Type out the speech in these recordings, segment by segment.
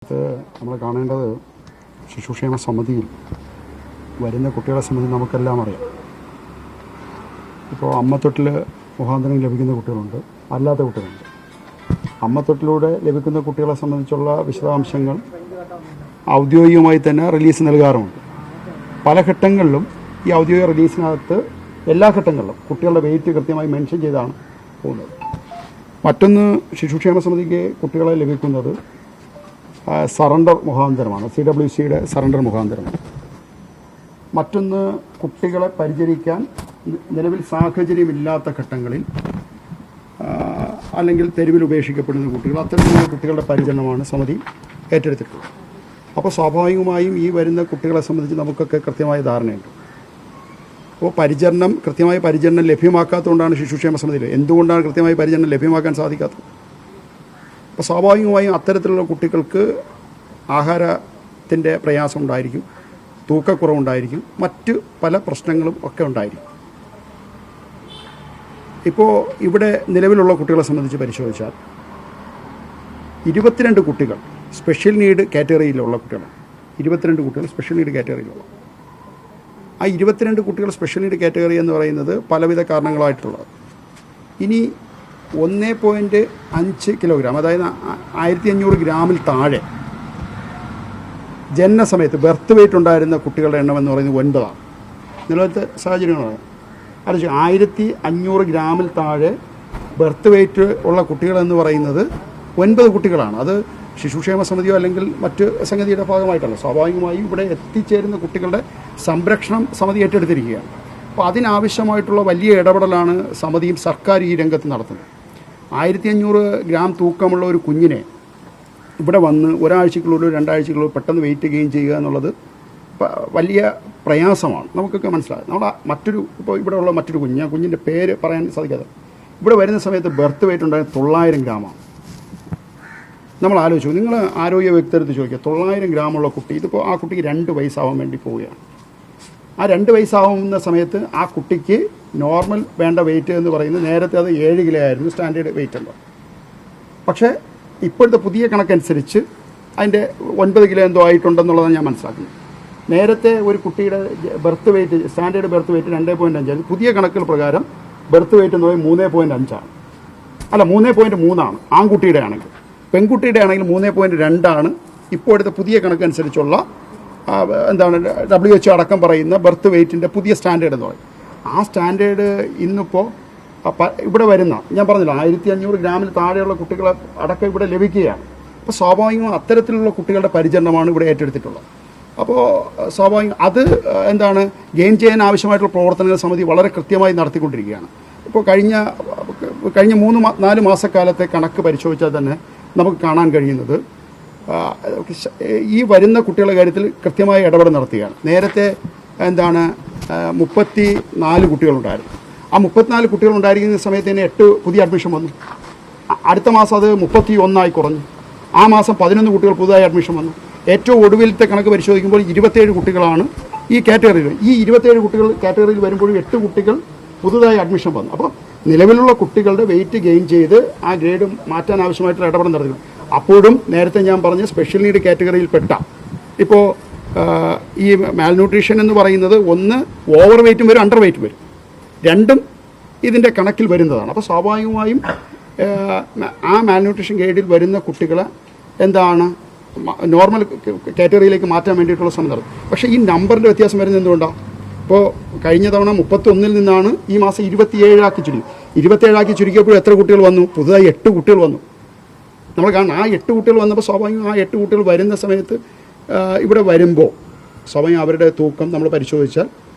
നമ്മൾ കാണേണ്ടത് ശിശുക്ഷേമ സമിതിയിൽ വരുന്ന കുട്ടികളെ സംബന്ധിച്ച് നമുക്കെല്ലാം അറിയാം. ഇപ്പോൾ അമ്മത്തൊട്ടിൽ മുഖാന്തരം ലഭിക്കുന്ന കുട്ടികളുണ്ട്, അല്ലാത്ത കുട്ടികളുണ്ട്. അമ്മത്തൊട്ടിലൂടെ ലഭിക്കുന്ന കുട്ടികളെ സംബന്ധിച്ചുള്ള വിശദാംശങ്ങൾ ഔദ്യോഗികമായി തന്നെ റിലീസ് നൽകാറുമുണ്ട്. പല ഘട്ടങ്ങളിലും ഈ ഔദ്യോഗിക റിലീസിനകത്ത് എല്ലാ ഘട്ടങ്ങളിലും കുട്ടികളുടെ വെയിറ്റ് കൃത്യമായി മെൻഷൻ ചെയ്താണ് പോകുന്നത്. മറ്റൊന്ന്, ശിശുക്ഷേമ സമിതിക്ക് കുട്ടികളെ ലഭിക്കുന്നത് സറണ്ടർ മുഖാന്തരമാണ്, CWCയുടെ സറണ്ടർ മുഖാന്തരമാണ്. മറ്റൊന്ന്, കുട്ടികളെ പരിചരിക്കാൻ നിലവിൽ സാഹചര്യമില്ലാത്ത ഘട്ടങ്ങളിൽ അല്ലെങ്കിൽ തെരുവിൽ ഉപേക്ഷിക്കപ്പെടുന്ന കുട്ടികൾ, അത്തരത്തിലുള്ള കുട്ടികളുടെ പരിചരണമാണ് സമിതി ഏറ്റെടുത്തിട്ടുള്ളത്. അപ്പോൾ സ്വാഭാവികമായും ഈ വരുന്ന കുട്ടികളെ സംബന്ധിച്ച് നമുക്കൊക്കെ കൃത്യമായ ധാരണയുണ്ട്. അപ്പോൾ കൃത്യമായ പരിചരണം ലഭ്യമാക്കാത്തതുകൊണ്ടാണ് ശിശുക്ഷേമ സമിതിയിൽ. എന്തുകൊണ്ടാണ് കൃത്യമായ പരിചരണം ലഭ്യമാക്കാൻ സാധിക്കാത്തത്? അപ്പോൾ സ്വാഭാവികമായും അത്തരത്തിലുള്ള കുട്ടികൾക്ക് ആഹാരത്തിൻ്റെ പ്രയാസം ഉണ്ടായിരിക്കും, തൂക്കക്കുറവുണ്ടായിരിക്കും, മറ്റ് പല പ്രശ്നങ്ങളും ഒക്കെ ഉണ്ടായിരിക്കും. ഇപ്പോൾ ഇവിടെ നിലവിലുള്ള കുട്ടികളെ സംബന്ധിച്ച് പരിശോധിച്ചാൽ 22 കുട്ടികൾ സ്പെഷ്യൽ നീഡ് കാറ്റഗറിയിലുള്ള കുട്ടികളാണ്. 22 കുട്ടികൾ സ്പെഷ്യൽ നീഡ് കാറ്റഗറിയിലുള്ള. ആ 22 കുട്ടികൾ സ്പെഷ്യൽ നീഡ് കാറ്റഗറി എന്ന് പറയുന്നത് പലവിധ കാരണങ്ങളായിട്ടുള്ളത്. ഇനി 1.5 കിലോഗ്രാം, അതായത് 1500 ഗ്രാമിൽ താഴെ ജനന സമയത്ത് ബർത്ത് വെയിറ്റ് ഉണ്ടായിരുന്ന കുട്ടികളുടെ എണ്ണം എന്ന് പറയുന്നത് 9ആണ്. നിലവിലത്തെ സാഹചര്യങ്ങളാണ്. അത് 1500 ഗ്രാമിൽ താഴെ ബർത്ത് വെയിറ്റ് ഉള്ള കുട്ടികളെന്ന് പറയുന്നത് 9 കുട്ടികളാണ്. അത് ശിശുക്ഷേമ സമിതിയോ അല്ലെങ്കിൽ മറ്റ് സംഗതിയുടെ ഭാഗമായിട്ടല്ല. സ്വാഭാവികമായും ഇവിടെ എത്തിച്ചേരുന്ന കുട്ടികളുടെ സംരക്ഷണം സമിതി ഏറ്റെടുത്തിരിക്കുകയാണ്. അപ്പോൾ അതിനാവശ്യമായിട്ടുള്ള വലിയ ഇടപെടലാണ് സമിതിയും സർക്കാർ ഈ രംഗത്ത് നടത്തുന്നത്. 1500 ഗ്രാം തൂക്കമുള്ള ഒരു കുഞ്ഞിനെ ഇവിടെ വന്ന് ഒരാഴ്ചക്കുള്ളിൽ 2 ആഴ്ചക്കുള്ളിൽ പെട്ടെന്ന് വെയിറ്റ് ഗെയിൻ ചെയ്യുക എന്നുള്ളത് വലിയ പ്രയാസമാണ്. നമുക്കൊക്കെ മനസ്സിലാകും. ഇപ്പോൾ ഇവിടെ ഉള്ള മറ്റൊരു കുഞ്ഞ്, ആ കുഞ്ഞിൻ്റെ പേര് പറയാൻ സാധിക്കാതെ, ഇവിടെ വരുന്ന സമയത്ത് ബർത്ത് വെയിറ്റ് ഉണ്ടായത് 900 ഗ്രാമാണ്. നമ്മൾ ആലോചിച്ചു, നിങ്ങൾ ആരോഗ്യ വ്യക്തിയെടുത്ത് ചോദിക്കുക, 900 ഗ്രാമുള്ള കുട്ടി, ഇതിപ്പോൾ ആ കുട്ടിക്ക് 2 വയസ്സാവാൻ വേണ്ടി പോവുകയാണ്. ആ 2 വയസ്സാവുന്ന സമയത്ത് ആ കുട്ടിക്ക് നോർമൽ വേണ്ട വെയിറ്റ് എന്ന് പറയുന്നത് നേരത്തെ അത് 7 കിലോ ആയിരുന്നു സ്റ്റാൻഡേർഡ് വെയിറ്റ് ഉണ്ടോ. പക്ഷേ ഇപ്പോഴത്തെ പുതിയ കണക്കനുസരിച്ച് അതിൻ്റെ 9 കിലോ എന്തോ ആയിട്ടുണ്ടെന്നുള്ളതാണ് ഞാൻ മനസ്സിലാക്കുന്നത്. നേരത്തെ ഒരു കുട്ടിയുടെ birth wait, standard birth wait 2.5 ആയിരുന്നു. പുതിയ കണക്കുകൾ പ്രകാരം ബർത്ത് വെയിറ്റ് എന്ന് പറയുന്നത് 3.5 ആണ്. അല്ല, 3.3 ആണ് ആൺകുട്ടിയുടെ ആണെങ്കിൽ. പെൺകുട്ടിയുടെ ആണെങ്കിൽ 3.2 ആണ് ഇപ്പോഴത്തെ പുതിയ കണക്കനുസരിച്ചുള്ള WHO അടക്കം പറയുന്ന ബർത്ത് വെയ്റ്റിൻ്റെ പുതിയ സ്റ്റാൻഡേർഡ് എന്ന് പറയും. ആ സ്റ്റാൻഡേർഡ് ഇന്നിപ്പോൾ ഇവിടെ വരുന്ന, ഞാൻ പറഞ്ഞില്ല, 1500 ഗ്രാമിൽ താഴെയുള്ള കുട്ടികളെ അടക്കം ഇവിടെ ലഭിക്കുകയാണ്. അപ്പോൾ സ്വാഭാവികവും അത്തരത്തിലുള്ള കുട്ടികളുടെ പരിചരണമാണ് ഇവിടെ ഏറ്റെടുത്തിട്ടുള്ളത്. അപ്പോൾ സ്വാഭാവികം അത് ഗെയിൻ ചെയ്യാൻ ആവശ്യമായിട്ടുള്ള പ്രവർത്തനങ്ങൾ സമിതി വളരെ കൃത്യമായി നടത്തിക്കൊണ്ടിരിക്കുകയാണ്. ഇപ്പോൾ കഴിഞ്ഞ 3-4 മാസക്കാലത്തെ കണക്ക് പരിശോധിച്ചാൽ തന്നെ നമുക്ക് കാണാൻ കഴിയുന്നത് ഈ വരുന്ന കുട്ടികളുടെ കാര്യത്തിൽ കൃത്യമായ ഇടപെടൽ നടത്തുകയാണ്. നേരത്തെ 34 കുട്ടികളുണ്ടായിരുന്നു. ആ 34 കുട്ടികളുണ്ടായിരിക്കുന്ന സമയത്ത് തന്നെ 8 പുതിയ അഡ്മിഷൻ വന്നു. അടുത്ത മാസം അത് 31 കുറഞ്ഞു. ആ മാസം 11 കുട്ടികൾ പുതുതായി അഡ്മിഷൻ വന്നു. ഏറ്റവും ഒടുവിലത്തെ കണക്ക് പരിശോധിക്കുമ്പോൾ 27 കുട്ടികളാണ് ഈ കാറ്റഗറിയിൽ. ഈ 27 കുട്ടികൾ കാറ്റഗറിയിൽ വരുമ്പോഴും 8 കുട്ടികൾ പുതുതായി അഡ്മിഷൻ വന്നു. അപ്പോൾ നിലവിലുള്ള കുട്ടികളുടെ വെയിറ്റ് ഗെയിൻ ചെയ്ത് ആ ഗ്രേഡ് മാറ്റാൻ ആവശ്യമായിട്ടുള്ള ഇടപെടൽ നടത്തുന്നു. അപ്പോഴും നേരത്തെ ഞാൻ പറഞ്ഞ സ്പെഷ്യൽ നീഡ് കാറ്റഗറിയിൽപ്പെട്ട, ഇപ്പോൾ ഈ മാൽന്യൂട്രീഷൻ എന്ന് പറയുന്നത് ഒന്ന് ഓവർ വെയ്റ്റും വരും, അണ്ടർ വെയ്റ്റും വരും, രണ്ടും ഇതിൻ്റെ കണക്കിൽ വരുന്നതാണ്. അപ്പോൾ സ്വാഭാവികമായും ആ മാൽന്യൂട്രീഷൻ ഗ്രേഡിൽ വരുന്ന കുട്ടികളെ നോർമൽ കാറ്റഗറിയിലേക്ക് മാറ്റാൻ വേണ്ടിയിട്ടുള്ള ശ്രമം നടത്തും. പക്ഷേ ഈ നമ്പറിൻ്റെ വ്യത്യാസം വരുന്നത് എന്തുകൊണ്ടാണ്? ഇപ്പോൾ കഴിഞ്ഞ തവണ 31 നിന്നാണ് ഈ മാസം 27 ആക്കി ചുരുക്കി. 27 ആക്കി ചുരുക്കിയപ്പോൾ എത്ര കുട്ടികൾ വന്നു? പുതുതായി 8 കുട്ടികൾ വന്നു. നമ്മൾ കാണണം, ആ 8 കുട്ടികൾ വന്നപ്പോൾ സ്വാഭാവികം ആ 8 കുട്ടികൾ വരുന്ന സമയത്ത് ഇവിടെ വരുമ്പോൾ സ്വാഭാവികം അവരുടെ തൂക്കം നമ്മൾ പരിശോധിച്ചാൽ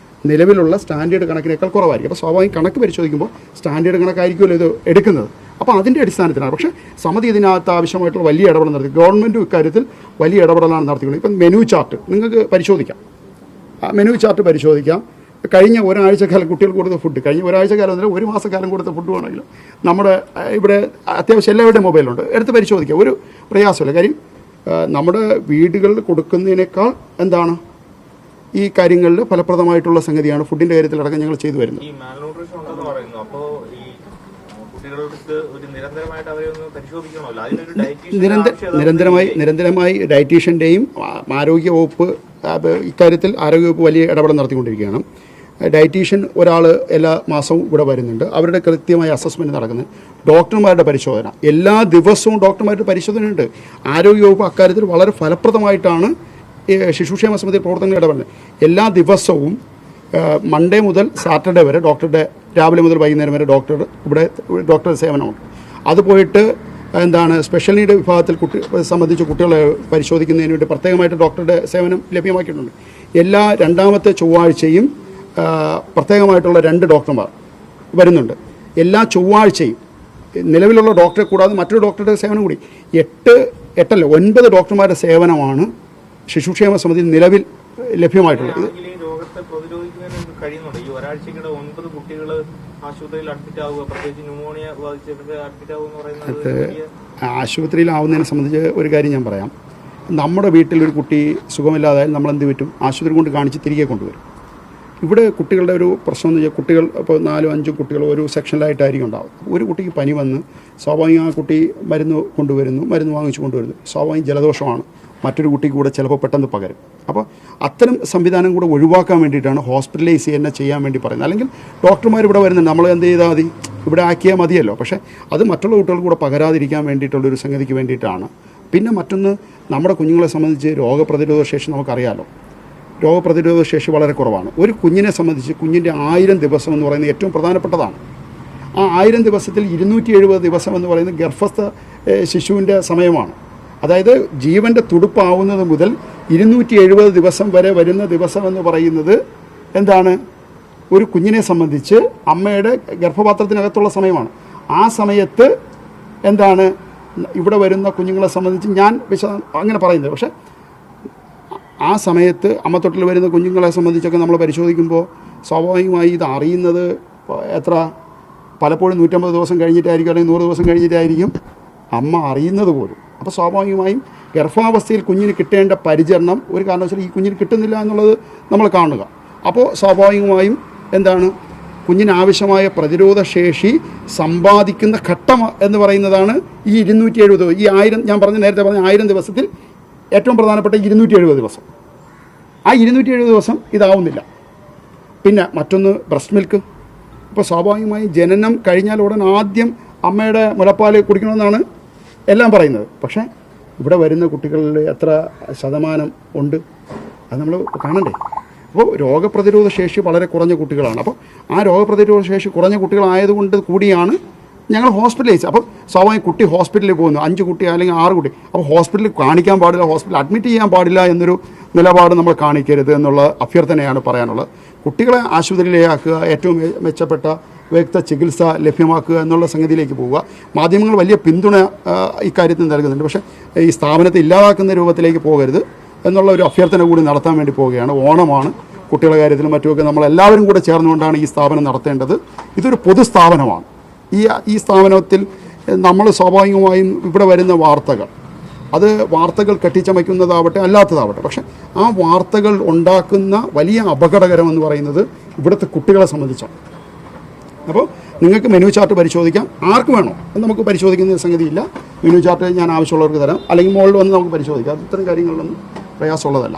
നിലവിലുള്ള സ്റ്റാൻഡേർഡ് കണക്കിനേക്കാൾ കുറവായിരിക്കും. അപ്പോൾ സ്വാഭാവികം കണക്ക് പരിശോധിക്കുമ്പോൾ സ്റ്റാൻഡേർഡ് കണക്കായിരിക്കുമല്ലോ ഇത് എടുക്കുന്നത്. അപ്പോൾ അതിൻ്റെ അടിസ്ഥാനത്തിലാണ്. പക്ഷേ സമിതി ഇതിനകത്ത് ആവശ്യമായിട്ടുള്ള വലിയ ഇടപെടൽ നടത്തി. ഗവൺമെൻറ് ഇക്കാര്യത്തിൽ വലിയ ഇടപെടലാണ് നടത്തിക്കുന്നത്. ഇപ്പം മെനു ചാർട്ട് നിങ്ങൾക്ക് പരിശോധിക്കാം. മെനു ചാർട്ട് പരിശോധിക്കാം. കഴിഞ്ഞ ഒരാഴ്ചക്കാലം കുട്ടികൾക്ക് കൊടുത്ത ഫുഡ്, കഴിഞ്ഞ ഒരാഴ്ചക്കാലം എന്നല്ല, 1 മാസക്കാലം കൊടുത്ത ഫുഡ് വേണമെങ്കിലും നമ്മുടെ ഇവിടെ അത്യാവശ്യം എല്ലാവരുടെയും മൊബൈലുണ്ട്, എടുത്ത് പരിശോധിക്കുക. ഒരു പ്രയാസമില്ല. കാര്യം നമ്മുടെ വീടുകളിൽ കൊടുക്കുന്നതിനേക്കാൾ ഈ കാര്യങ്ങളിൽ ഫലപ്രദമായിട്ടുള്ള സംഗതിയാണ് ഫുഡിൻ്റെ കാര്യത്തിലടക്കം ഞങ്ങൾ ചെയ്തു വരുന്നത്. കുട്ടികൾക്ക് ഒരു നിരന്തരമായിട്ട് അവരെ ഒന്ന് പരിശോധിക്കണമല്ലോ. അതിനൊരു നിരന്തരമായി ഡയറ്റീഷ്യൻ്റെയും ആരോഗ്യവകുപ്പ് ഇക്കാര്യത്തിൽ ആരോഗ്യവകുപ്പ് വലിയ ഇടപെടൽ നടത്തിക്കൊണ്ടിരിക്കുകയാണ്. ഡയറ്റീഷ്യൻ ഒരാൾ എല്ലാ മാസവും ഇവിടെ വരുന്നുണ്ട്. അവരുടെ കൃത്യമായ അസസ്മെൻറ്റ് നടക്കുന്നത്, ഡോക്ടർമാരുടെ പരിശോധന എല്ലാ ദിവസവും ഡോക്ടർമാരുടെ പരിശോധനയുണ്ട്. ആരോഗ്യവകുപ്പ് അക്കാര്യത്തിൽ വളരെ ഫലപ്രദമായിട്ടാണ് ശിശുക്ഷേമ സമിതി പ്രവർത്തനങ്ങൾ ഇടപെടുന്നത്. എല്ലാ ദിവസവും മൺഡേ മുതൽ സാറ്റർഡേ വരെ ഡോക്ടറുടെ രാവിലെ മുതൽ വൈകുന്നേരം വരെ ഡോക്ടറുടെ സേവനമുണ്ട്. അത് പോയിട്ട് സ്പെഷ്യൽ നീഡ് വിഭാഗത്തിൽ സംബന്ധിച്ച് കുട്ടികളെ പരിശോധിക്കുന്നതിന് വേണ്ടി പ്രത്യേകമായിട്ട് ഡോക്ടറുടെ സേവനം ലഭ്യമാക്കിയിട്ടുണ്ട്. എല്ലാ രണ്ടാമത്തെ ചൊവ്വാഴ്ചയും പ്രത്യേകമായിട്ടുള്ള 2 ഡോക്ടർമാർ വരുന്നുണ്ട്. എല്ലാ ചൊവ്വാഴ്ചയും നിലവിലുള്ള ഡോക്ടറെ കൂടാതെ മറ്റൊരു ഡോക്ടറുടെ സേവനം കൂടി 9 ഡോക്ടർമാരുടെ സേവനമാണ് ശിശുക്ഷേമ സമിതി നിലവിൽ ലഭ്യമായിട്ടുള്ളത്. കഴിയുന്നുണ്ട്. ഈ ഒരാഴ്ചക്കിടെ 9 കുട്ടികൾ ആശുപത്രിയിൽ അഡ്മിറ്റ് ആവുക, പ്രത്യേകിച്ച് ന്യൂമോണിയ ബാധിച്ചിട്ട് അഡ്മിറ്റ് ആവുക എന്ന് പറയുന്നത്. ആശുപത്രിയിലാവുന്നതിനെ സംബന്ധിച്ച് ഒരു കാര്യം ഞാൻ പറയാം. നമ്മുടെ വീട്ടിലൊരു കുട്ടി സുഖമില്ലാതായാൽ നമ്മൾ എന്ത് പറ്റും? ആശുപത്രി കൊണ്ട് കാണിച്ച് തിരികെ കൊണ്ടുവരും. ഇവിടെ കുട്ടികളുടെ ഒരു പ്രശ്നം എന്ന് വെച്ചാൽ കുട്ടികൾ ഇപ്പോൾ 4-5 കുട്ടികൾ ഒരു സെക്ഷനിലായിട്ടായിരിക്കും ഉണ്ടാവും. ഒരു കുട്ടിക്ക് പനി വന്ന് സ്വാഭാവികം ആ കുട്ടി മരുന്ന് കൊണ്ടുവരുന്നു, മരുന്ന് വാങ്ങിച്ചു കൊണ്ടുവരുന്നു. സ്വാഭാവികം ജലദോഷമാണ്, മറ്റൊരു കുട്ടിക്ക് കൂടെ ചിലപ്പോൾ പെട്ടെന്ന് പകരും. അപ്പോൾ അത്തരം സംവിധാനം കൂടെ ഒഴിവാക്കാൻ വേണ്ടിയിട്ടാണ് ഹോസ്പിറ്റലൈസ് തന്നെ ചെയ്യാൻ വേണ്ടി പറയുന്നത്. അല്ലെങ്കിൽ ഡോക്ടർമാർ ഇവിടെ വരുന്നുണ്ട്, നമ്മൾ എന്ത് ചെയ്താൽ മതി, ഇവിടെ ആക്കിയാൽ മതിയല്ലോ. പക്ഷേ അത് മറ്റുള്ള കുട്ടികൾക്ക് കൂടെ പകരാതിരിക്കാൻ വേണ്ടിയിട്ടുള്ളൊരു സംഗതിക്ക് വേണ്ടിയിട്ടാണ്. പിന്നെ മറ്റൊന്ന്, നമ്മുടെ കുഞ്ഞുങ്ങളെ സംബന്ധിച്ച് രോഗപ്രതിരോധ ശേഷി നമുക്കറിയാമല്ലോ. രോഗപ്രതിരോധ ശേഷി വളരെ കുറവാണ്. ഒരു കുഞ്ഞിനെ സംബന്ധിച്ച് കുഞ്ഞിൻ്റെ 1000 ദിവസം എന്ന് പറയുന്നത് ഏറ്റവും പ്രധാനപ്പെട്ടതാണ്. ആ 1000 ദിവസത്തിൽ 270 ദിവസം എന്ന് പറയുന്നത് ഗർഭസ്ഥ ശിശുവിൻ്റെ സമയമാണ്. അതായത് ജീവൻ്റെ തുടുപ്പാവുന്നത് മുതൽ 270 ദിവസം വരെ വരുന്ന ദിവസം എന്ന് പറയുന്നത് ഒരു കുഞ്ഞിനെ സംബന്ധിച്ച് അമ്മയുടെ ഗർഭപാത്രത്തിനകത്തുള്ള സമയമാണ്. ആ സമയത്ത് ഇവിടെ വരുന്ന കുഞ്ഞുങ്ങളെ സംബന്ധിച്ച് ഞാൻ അങ്ങനെ പറയുന്നത്. പക്ഷേ ആ സമയത്ത് അമ്മത്തൊട്ടിൽ വരുന്ന കുഞ്ഞുങ്ങളെ സംബന്ധിച്ചൊക്കെ നമ്മൾ പരിശോധിക്കുമ്പോൾ സ്വാഭാവികമായി ഇത് അറിയുന്നത് പലപ്പോഴും 150 ദിവസം കഴിഞ്ഞിട്ടായിരിക്കും, അല്ലെങ്കിൽ 100 ദിവസം കഴിഞ്ഞിട്ടായിരിക്കും അമ്മ അറിയുന്നത് പോലും. അപ്പോൾ സ്വാഭാവികമായും ഗർഭാവസ്ഥയിൽ കുഞ്ഞിന് കിട്ടേണ്ട പരിചരണം ഒരു കാരണവശാലും ഈ കുഞ്ഞിന് കിട്ടുന്നില്ല എന്നുള്ളത് നമ്മൾ കാണുക. അപ്പോൾ സ്വാഭാവികമായും കുഞ്ഞിന് ആവശ്യമായ പ്രതിരോധ ശേഷി സമ്പാദിക്കുന്ന ഘട്ടം എന്ന് പറയുന്നതാണ് ഈ 270. ഈ 1000 ഞാൻ നേരത്തെ പറഞ്ഞ 1000 ദിവസത്തിൽ ഏറ്റവും പ്രധാനപ്പെട്ട 270 ദിവസം. ആ 270 ദിവസം ഇതാവുന്നില്ല. പിന്നെ മറ്റൊന്ന് ബ്രസ്റ്റ് മിൽക്ക്. ഇപ്പോൾ സ്വാഭാവികമായും ജനനം കഴിഞ്ഞാൽ ഉടൻ ആദ്യം അമ്മയുടെ മുലപ്പാൽ കുടിക്കണമെന്നാണ് എല്ലാം പറയുന്നത്. പക്ഷേ ഇവിടെ വരുന്ന കുട്ടികളിൽ എത്ര ശതമാനം ഉണ്ട് അത് നമ്മൾ കാണണ്ടേ? അപ്പോൾ രോഗപ്രതിരോധ ശേഷി വളരെ കുറഞ്ഞ കുട്ടികളാണ്. അപ്പോൾ ആ രോഗപ്രതിരോധ ശേഷി കുറഞ്ഞ കുട്ടികളായതുകൊണ്ട് കൂടിയാണ് ഞങ്ങൾ ഹോസ്പിറ്റലൈസ്. അപ്പോൾ സ്വാഭാവികം കുട്ടി ഹോസ്പിറ്റലിൽ പോകുന്നു, 5 കുട്ടി അല്ലെങ്കിൽ 6 കുട്ടി. അപ്പോൾ ഹോസ്പിറ്റലിൽ കാണിക്കാൻ പാടില്ല, ഹോസ്പിറ്റലിൽ അഡ്മിറ്റ് ചെയ്യാൻ പാടില്ല എന്നൊരു നിലപാട് നമ്മൾ കാണിക്കരുത് എന്നുള്ള അഭ്യർത്ഥനയാണ് പറയാനുള്ളത്. കുട്ടികളെ ആശുപത്രിയിലേക്കാക്കുക, ഏറ്റവും മെച്ചപ്പെട്ട വ്യക്ത ചികിത്സ ലഭ്യമാക്കുക എന്നുള്ള സംഗതിയിലേക്ക് പോവുക. മാധ്യമങ്ങൾ വലിയ പിന്തുണ ഇക്കാര്യത്തിൽ നൽകുന്നുണ്ട്. പക്ഷേ ഈ സ്ഥാപനത്തെ ഇല്ലാതാക്കുന്ന രൂപത്തിലേക്ക് പോകരുത് എന്നുള്ള ഒരു അഭ്യർത്ഥന കൂടി നടത്താൻ വേണ്ടി പോവുകയാണ്. ഓണമാണ്, കുട്ടികളുടെ കാര്യത്തിലും മറ്റുമൊക്കെ നമ്മളെല്ലാവരും കൂടെ ചേർന്നുകൊണ്ടാണ് ഈ സ്ഥാപനം നടത്തേണ്ടത്. ഇതൊരു പൊതുസ്ഥാപനമാണ്. ഈ സ്ഥാപനത്തിൽ നമ്മൾ സ്വാഭാവികമായും ഇവിടെ വരുന്ന വാർത്തകൾ കെട്ടിച്ചമയ്ക്കുന്നതാവട്ടെ അല്ലാത്തതാവട്ടെ, പക്ഷേ ആ വാർത്തകൾ ഉണ്ടാക്കുന്ന വലിയ അപകടകരമെന്ന് പറയുന്നത് ഇവിടുത്തെ കുട്ടികളെ സംബന്ധിച്ചാണ്. അപ്പോൾ നിങ്ങൾക്ക് മെനു ചാർട്ട് പരിശോധിക്കാം, ആർക്ക് വേണോ എന്ന് നമുക്ക് പരിശോധിക്കുന്ന സംഗതിയില്ല. മെനു ചാർട്ട് ഞാൻ ആവശ്യമുള്ളവർക്ക് തരാം, അല്ലെങ്കിൽ മുകളിൽ വന്ന് നമുക്ക് പരിശോധിക്കാം. ഇത്തരം കാര്യങ്ങളിലൊന്നും പ്രയാസമുള്ളതല്ല.